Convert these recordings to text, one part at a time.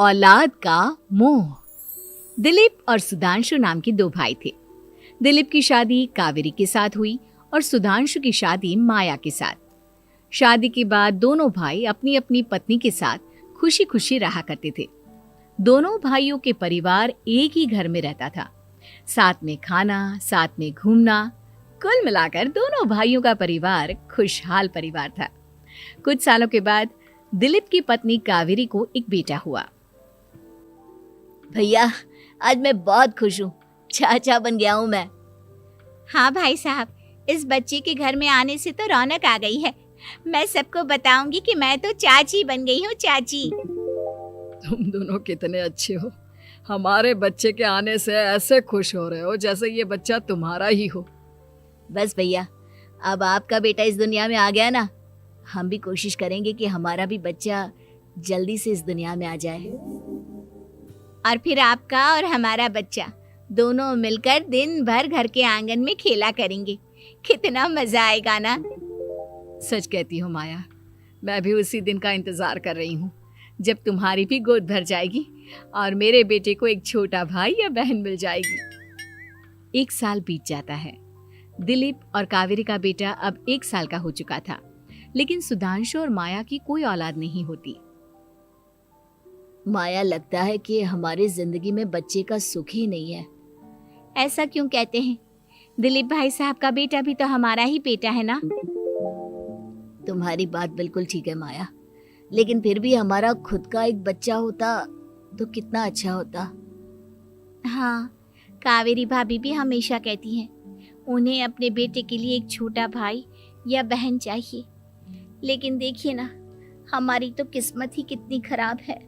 औलाद का मोह। दिलीप और सुधांशु नाम के दो भाई थे। दिलीप की शादी कावेरी के साथ हुई और सुधांशु की शादी माया के साथ। शादी के बाद दोनों भाई अपनी अपनी पत्नी के साथ खुशी खुशी रहा करते थे। दोनों भाइयों के परिवार एक ही घर में रहता था। साथ में खाना, साथ में घूमना, कुल मिलाकर दोनों भाइयों का परिवार खुशहाल परिवार था। कुछ सालों के बाद दिलीप की पत्नी कावेरी को एक बेटा हुआ। भैया, आज मैं बहुत खुश हूँ। चाचा बन गया हूँ मैं। हाँ भाई साहब, इस बच्चे के घर में आने से तो रौनक आ गई है। मैं सबको बताऊंगी कि मैं तो चाची बन गई हूँ, चाची। तुम दोनों कितने अच्छे हो। हमारे बच्चे के आने से ऐसे खुश हो रहे हो जैसे ये बच्चा तुम्हारा ही हो। बस भैया, अब आपका बेटा इस दुनिया में आ गया ना, हम भी कोशिश करेंगे कि हमारा भी बच्चा जल्दी से इस दुनिया में आ जाए। और फिर आपका और हमारा बच्चा दोनों मिलकर दिन भर घर के आंगन में खेला करेंगे। कितना मजा आएगा ना। सच कहती हूँ माया, मैं भी उसी दिन का इंतजार कर रही हूँ जब तुम्हारी भी गोद भर जाएगी और मेरे बेटे को एक छोटा भाई या बहन मिल जाएगी। 1 साल बीत जाता है। दिलीप और कावेरी का बेटा अब 1 साल का हो चुका था, लेकिन सुधांशु और माया की कोई औलाद नहीं होती। माया, लगता है कि हमारी जिंदगी में बच्चे का सुख ही नहीं है। ऐसा क्यों कहते हैं? दिलीप भाई साहब का बेटा भी तो हमारा ही बेटा है ना। तुम्हारी बात बिल्कुल ठीक है माया, लेकिन फिर भी हमारा खुद का एक बच्चा होता तो कितना अच्छा होता। हाँ, कावेरी भाभी भी हमेशा कहती हैं उन्हें अपने बेटे के लिए एक छोटा भाई या बहन चाहिए। लेकिन देखिए ना, हमारी तो किस्मत ही कितनी खराब है।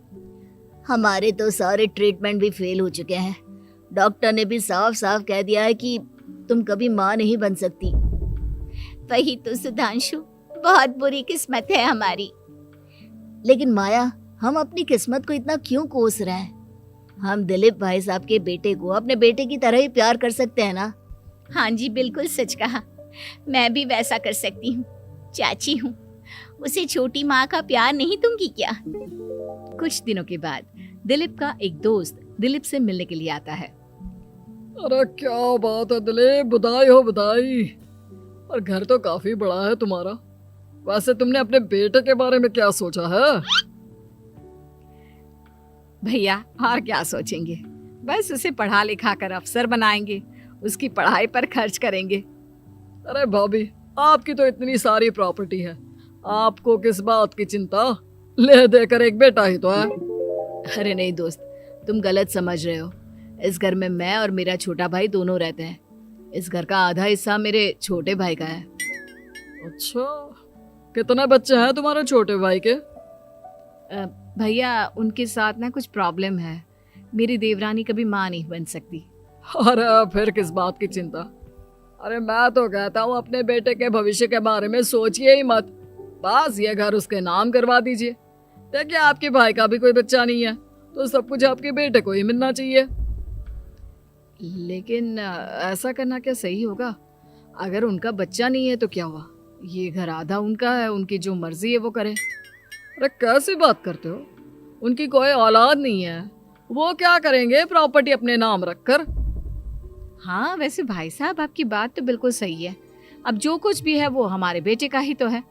हमारे तो सारे ट्रीटमेंट भी फेल हो चुके हैं। डॉक्टर ने भी साफ साफ कह दिया है कि तुम कभी माँ नहीं बन सकती। वही तो सुधांशु, बहुत बुरी किस्मत है हमारी। लेकिन माया, हम अपनी किस्मत को इतना क्यों कोस रहे हैं? हम दिलीप भाई साहब के बेटे को अपने बेटे की तरह ही प्यार कर सकते हैं ना। हाँ जी, बिल्कुल सच कहा। मैं भी वैसा कर सकती हूँ। चाची हूँ, उसे छोटी माँ का प्यार नहीं दूंगी क्या? कुछ दिनों के बाद दिलीप का एक दोस्त दिलीप से मिलने के लिए आता है। अरे क्या बात है दिलीप, बधाई हो बधाई। और घर तो काफी बड़ा है तुम्हारा। वैसे तुमने अपने बेटे के बारे में क्या सोचा है? भैया, और क्या सोचेंगे, बस उसे पढ़ा लिखा कर अफसर बनाएंगे, उसकी पढ़ाई पर खर्च करेंगे। अरे भाभी, आपकी तो इतनी सारी प्रॉपर्टी है, आपको किस बात की चिंता? ले देकर एक बेटा ही तो है। अरे नहीं दोस्त, तुम गलत समझ रहे हो। इस घर में मैं और मेरा छोटा भाई दोनों रहते हैं। इस घर का आधा हिस्सा मेरे छोटे भाई का है। अच्छा, कितने बच्चे हैं तुम्हारे छोटे भाई के? भैया, उनके साथ ना कुछ प्रॉब्लम है। मेरी देवरानी कभी माँ नहीं बन सकती। अरे फिर किस बात की चिंता? अरे मैं तो कहता हूँ अपने बेटे के भविष्य के बारे में सोचिए ही मत। बस ये घर उसके नाम करवा दीजिए। देखिए, आपके भाई का भी कोई बच्चा नहीं है तो सब कुछ आपके बेटे को ही मिलना चाहिए। लेकिन ऐसा करना क्या सही होगा? अगर उनका बच्चा नहीं है तो क्या हुआ? ये घर आधा उनका है, उनकी जो मर्जी है वो करे। अरे कैसी बात करते हो? उनकी कोई औलाद नहीं है, वो क्या करेंगे प्रॉपर्टी अपने नाम रखकर? हाँ, वैसे भाई साहब, आपकी बात तो बिल्कुल सही है। अब जो कुछ भी है वो हमारे बेटे का ही तो है।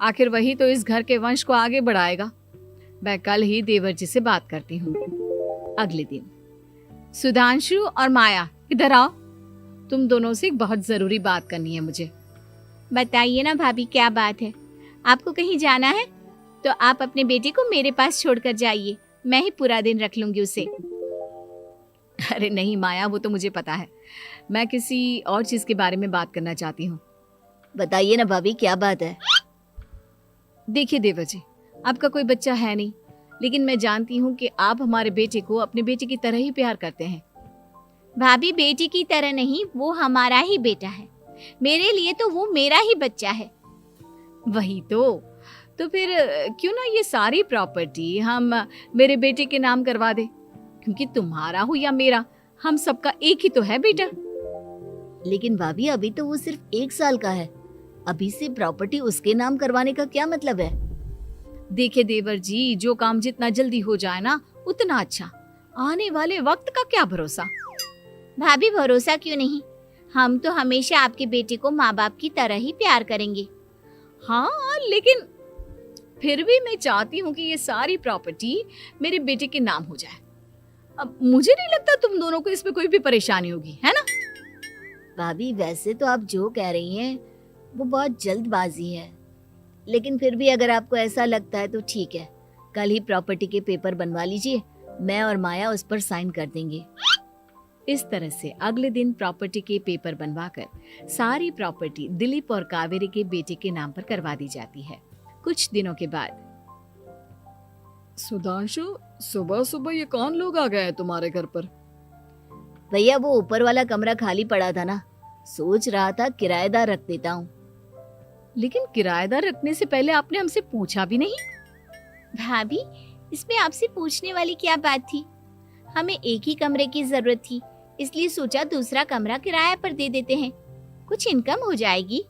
आखिर वही तो इस घर के वंश को आगे बढ़ाएगा। मैं कल ही देवर जी से बात करती हूँ। अगले दिन सुधांशु और माया, इधर आओ। तुम दोनों से एक बहुत जरूरी बात करनी है मुझे। बताइए ना भाभी, क्या बात है? आपको कहीं जाना है तो आप अपने बेटे को मेरे पास छोड़कर जाइए। मैं ही पूरा दिन रख लूंगी उसे। अरे नहीं माया, वो तो मुझे पता है। मैं किसी और चीज के बारे में बात करना चाहती हूँ। बताइए ना भाभी, क्या बात है? देखिए देवर जी, आपका कोई बच्चा है नहीं, लेकिन मैं जानती हूँ कि आप हमारे बेटे को अपने बेटे की तरह ही प्यार करते हैं। भाभी, बेटी की तरह नहीं, वो हमारा ही बेटा है। मेरे लिए तो वो मेरा ही बच्चा है। वही तो फिर क्यों ना ये सारी प्रॉपर्टी हम मेरे बेटे के नाम करवा दे, क्योंकि तुम्हारा हो या मेरा, हम सबका एक ही तो है बेटा। लेकिन भाभी, अभी तो वो सिर्फ 1 साल का है। अभी से प्रॉपर्टी उसके नाम करवाने का क्या मतलब है? देखिए देवर जी, जो काम जितना जल्दी हो जाए ना उतना अच्छा। आने वाले वक्त का क्या भरोसा। भाभी भरोसा क्यों नहीं, हम तो हमेशा आपके बेटे को माँ बाप की तरह ही प्यार करेंगे। हाँ, लेकिन फिर भी मैं चाहती हूँ कि ये सारी प्रॉपर्टी मेरे बेटे के नाम हो जाए। अब मुझे नहीं लगता तुम दोनों को इसमें कोई भी परेशानी होगी, है ना? भाभी वैसे तो आप जो कह रही हैं वो बहुत जल्दबाजी है, लेकिन फिर भी अगर आपको ऐसा लगता है तो ठीक है, कल ही प्रॉपर्टी के पेपर बनवा लीजिए, मैं और माया उस पर साइन कर देंगे। इस तरह से अगले दिन प्रॉपर्टी के पेपर बनवाकर सारी प्रॉपर्टी दिलीप और कावेरी के बेटे के नाम पर करवा दी जाती है। कुछ दिनों के बाद सुधांशु, सुबह सुबह ये कौन लोग आ गए हैं तुम्हारे घर पर? भैया वो ऊपर वाला कमरा खाली पड़ा था ना, सोच रहा था किराएदार रख देता हूँ। लेकिन किराएदार रखने से पहले आपने हमसे पूछा भी नहीं। भाभी इसमें आपसे पूछने वाली क्या बात थी, हमें एक ही कमरे की जरूरत थी, इसलिए सोचा दूसरा कमरा किराए पर दे देते हैं, कुछ इनकम हो जाएगी।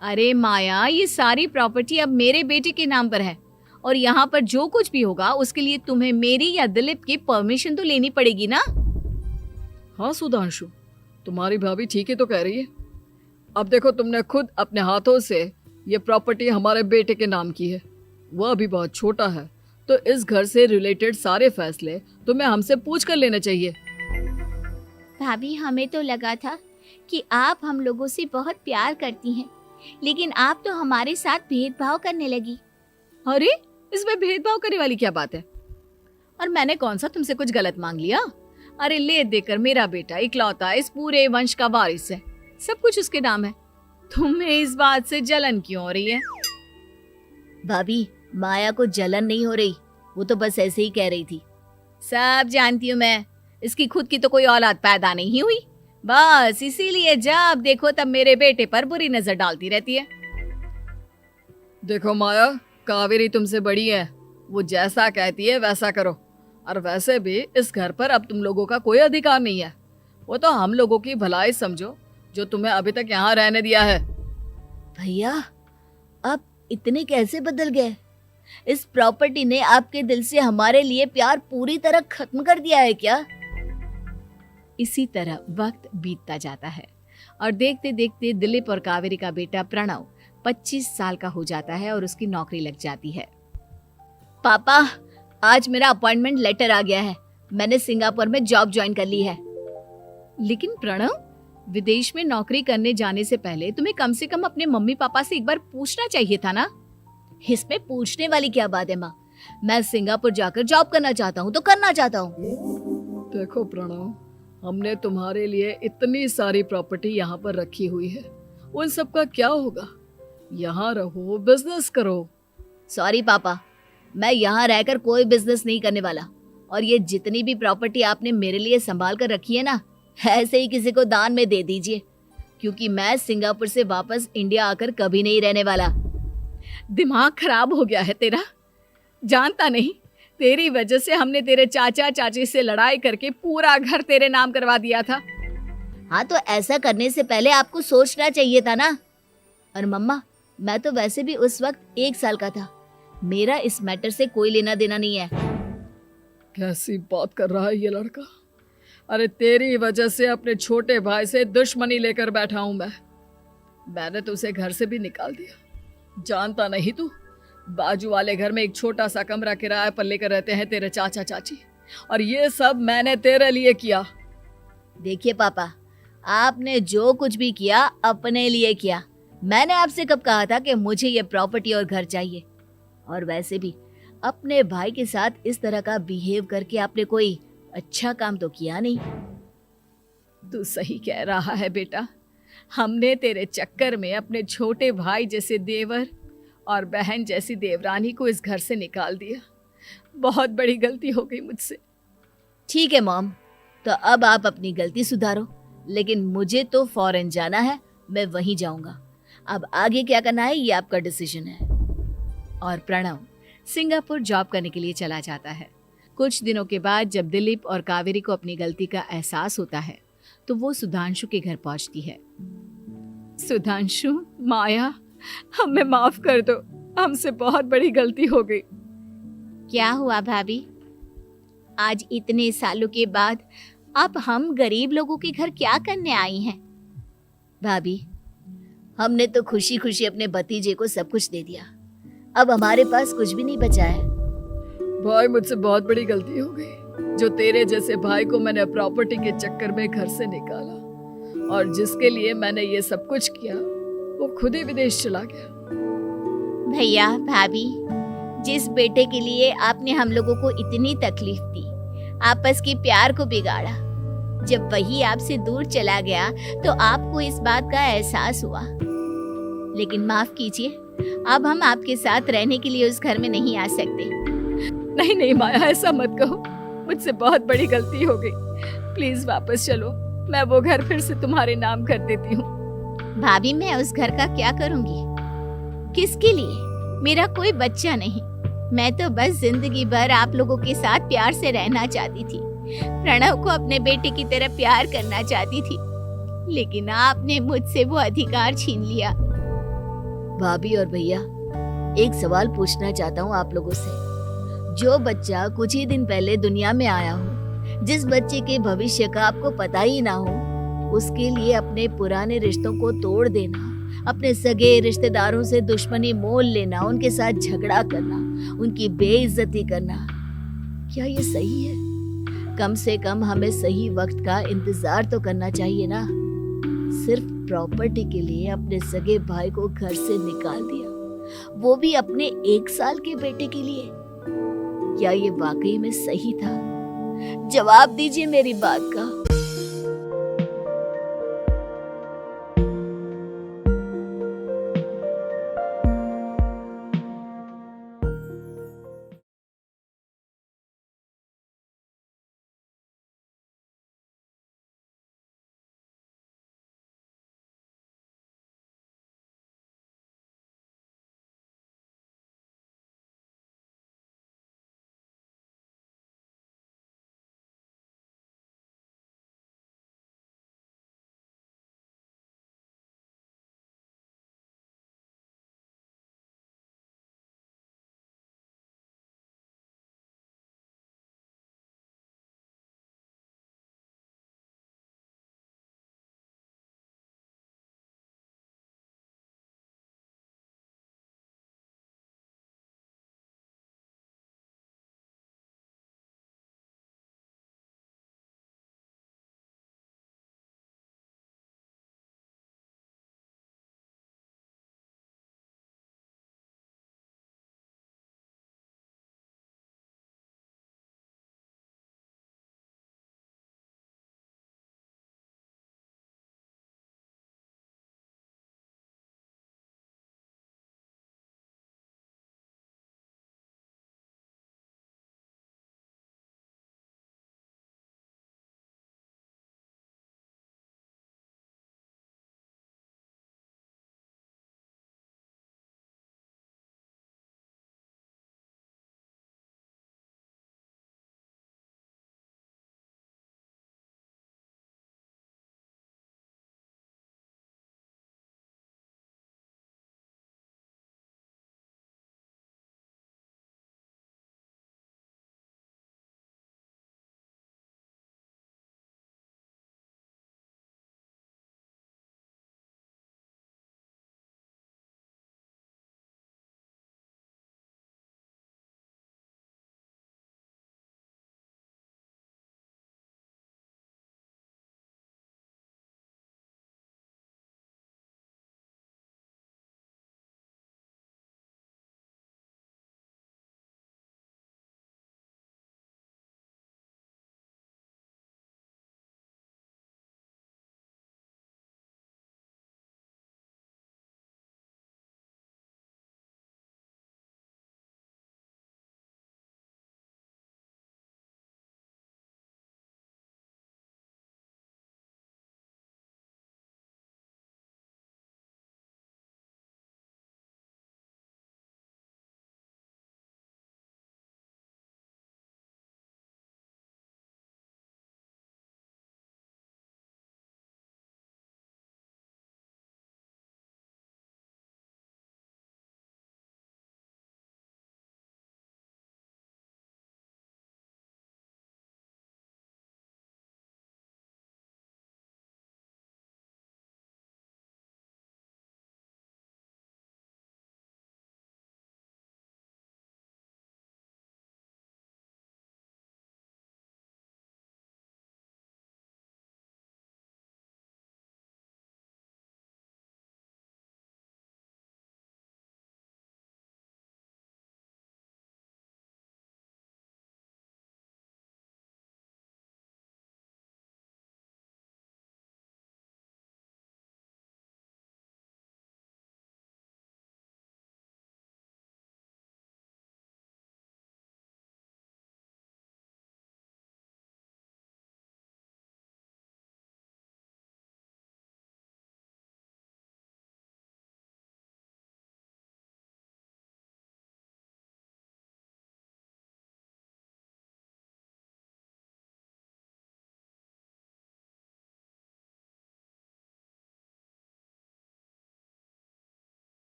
अरे माया, ये सारी प्रॉपर्टी अब मेरे बेटे के नाम पर है और यहाँ पर जो कुछ भी होगा उसके लिए तुम्हें मेरी या दिलीप की परमिशन तो लेनी पड़ेगी ना। हाँ सुधांशु, तुम्हारी भाभी ठीक ही तो कह रही है। अब देखो, तुमने खुद अपने हाथों से ये प्रॉपर्टी हमारे बेटे के नाम की है, वह अभी बहुत छोटा है, तो इस घर से रिलेटेड सारे फैसले तुम्हें हमसे पूछ कर लेने चाहिए। भाभी हमें तो लगा था कि आप हम लोगों से बहुत प्यार करती हैं, लेकिन आप तो हमारे साथ भेदभाव करने लगी। अरे, इसमें भेदभाव करने वाली क्या बात है? और मैंने कौन सा तुमसे कुछ गलत मांग लिया? अरे ले देकर मेरा बेटा इकलौता इस पूरे वंश का वारिस है, सब कुछ उसके नाम है। तुम्हें इस बात से जलन क्यों हो रही है? भाभी माया को जलन नहीं हो रही, वो तो बस ऐसे ही कह रही थी। सब जानती हूँ मैं, इसकी खुद की तो कोई औलाद पैदा नहीं हुई, बस इसीलिए जब देखो तब मेरे बेटे पर बुरी नजर डालती रहती है। देखो माया, कावेरी तुमसे बड़ी है, वो जैसा कहती है वैसा करो। और वैसे भी इस घर पर अब तुम लोगों का कोई अधिकार नहीं है, वो तो हम लोगों की भलाई समझो जो तुम्हें अभी तक यहाँ रहने दिया है। भैया आप इतने कैसे बदल गए? इस प्रॉपर्टी ने आपके दिल से हमारे लिए प्यार पूरी तरह खत्म कर दिया है क्या? इसी तरह वक्त बीतता जाता है और देखते देखते दिलीप और कावेरी का बेटा प्रणव 25 साल का हो जाता है और उसकी नौकरी लग जाती है। पापा आज मेरा अपॉइंटमेंट लेटर आ गया है, मैंने सिंगापुर में जॉब ज्वाइन कर ली है। लेकिन प्रणव, विदेश में नौकरी करने जाने से पहले तुम्हें कम से कम अपने मम्मी पापा से एक बार पूछना चाहिए था ना। इसमें पूछने वाली क्या बात है माँ, मैं सिंगापुर जाकर जॉब करना चाहता हूँ तो करना चाहता हूँ। देखो प्रणव, हमने तुम्हारे लिए इतनी सारी प्रॉपर्टी यहाँ पर रखी हुई है, उन सब का क्या होगा? यहाँ रहो, बिजनेस करो। सॉरी पापा, मैं यहाँ रहकर कोई बिजनेस नहीं करने वाला, और ये जितनी भी प्रॉपर्टी आपने मेरे लिए संभाल कर रखी है ना, ऐसे ही किसी को दान में दे दीजिए, क्योंकि मैं सिंगापुर से वापस इंडिया आकर कभी नहीं रहने वाला। दिमाग खराब हो गया है तेरा, जानता नहीं तेरी वजह से हमने तेरे चाचा चाची से लड़ाई करके पूरा घर तेरे नाम करवा दिया था। हाँ तो ऐसा करने से पहले आपको सोचना चाहिए था ना। और मम्मा, मैं तो वैसे भी उस वक्त 1 साल का था, मेरा इस मैटर से कोई लेना देना नहीं है। कैसी बात कर रहा है ये लड़का? अरे तेरी वजह से अपने छोटे भाई से दुश्मनी लेकर बैठा हूं मैंने तो उसे घर से भी निकाल दिया। जानता नहीं तू, बाजू वाले घर में एक छोटा सा कमरा किराए पर लेकर रहते हैं तेरे चाचा चाची, और ये सब मैंने तेरे लिए किया। देखिए पापा, आपने जो कुछ भी किया अपने लिए किया। मैंने आपसे कब कहा था कि मुझे ये प्रॉपर्टी और घर चाहिए? और वैसे भी अपने भाई के साथ इस तरह का बिहेव करके आपने कोई अच्छा काम तो किया नहीं। तू सही कह रहा है बेटा, हमने तेरे चक्कर में अपने छोटे भाई जैसे देवर और बहन जैसी देवरानी को इस घर से निकाल दिया। बहुत बड़ी गलती हो गई मुझसे। ठीक है मॉम, तो अब आप अपनी गलती सुधारो, लेकिन मुझे तो फॉरेन जाना है, मैं वहीं जाऊंगा। अब आगे क्या करना है ये आपका डिसीजन है। और प्रणव सिंगापुर जॉब करने के लिए चला जाता है। कुछ दिनों के बाद जब दिलीप और कावेरी को अपनी गलती का एहसास होता है तो वो सुधांशु के घर पहुंचती है। सुधांशु, माया, हमें माफ कर दो, हमसे बहुत बड़ी गलती हो गई। क्या हुआ भाभी? आज इतने सालों के बाद अब हम गरीब लोगों के घर क्या करने आई हैं? भाभी, हमने तो खुशी खुशी अपने भतीजे को सब कुछ दे दिया, अब हमारे पास कुछ भी नहीं बचा है। भाई मुझसे बहुत बड़ी गलती हो गई, जो तेरे जैसे भाई को मैंने प्रॉपर्टी के चक्कर में घर से निकाला, और जिसके लिए मैंने ये सब कुछ किया वो खुद ही विदेश चला गया। भैया भाभी, जिस बेटे के लिए आपने हम लोगों को इतनी तकलीफ दी, आपस के प्यार को बिगाड़ा, जब वही आपसे दूर चला गया तो आपको इस बात का एहसास हुआ। लेकिन माफ कीजिए, अब हम आपके साथ रहने के लिए उस घर में नहीं आ सकते। नहीं नहीं माया, ऐसा मत कहो, मुझसे बहुत बड़ी गलती हो गई, प्लीज वापस चलो, मैं वो घर फिर से तुम्हारे नाम कर देती हूँ। भाभी, मैं उस घर का क्या करूंगी? किसके लिए? मेरा कोई बच्चा नहीं, मैं तो बस जिंदगी भर आप लोगों के साथ प्यार से रहना चाहती थी, प्रणव को अपने बेटे की तरह प्यार करना चाहती थी, लेकिन आपने मुझसे वो अधिकार छीन लिया। भाभी और भैया, एक सवाल पूछना चाहता हूँ आप लोगों से। जो बच्चा कुछ ही दिन पहले दुनिया में आया हो, जिस बच्चे के भविष्य का आपको पता ही ना हो, उसके लिए अपने पुराने रिश्तों को तोड़ देना, अपने सगे रिश्तेदारों से दुश्मनी मोल लेना, उनके साथ झगड़ा करना, उनकी बेइज्जती करना, क्या ये सही है? कम से कम हमें सही वक्त का इंतजार तो करना चाहिए ना। सिर्फ प्रॉपर्टी के लिए अपने सगे भाई को घर से निकाल दिया, वो भी अपने 1 साल के बेटे के लिए। क्या ये वाकई में सही था? जवाब दीजिए मेरी बात का।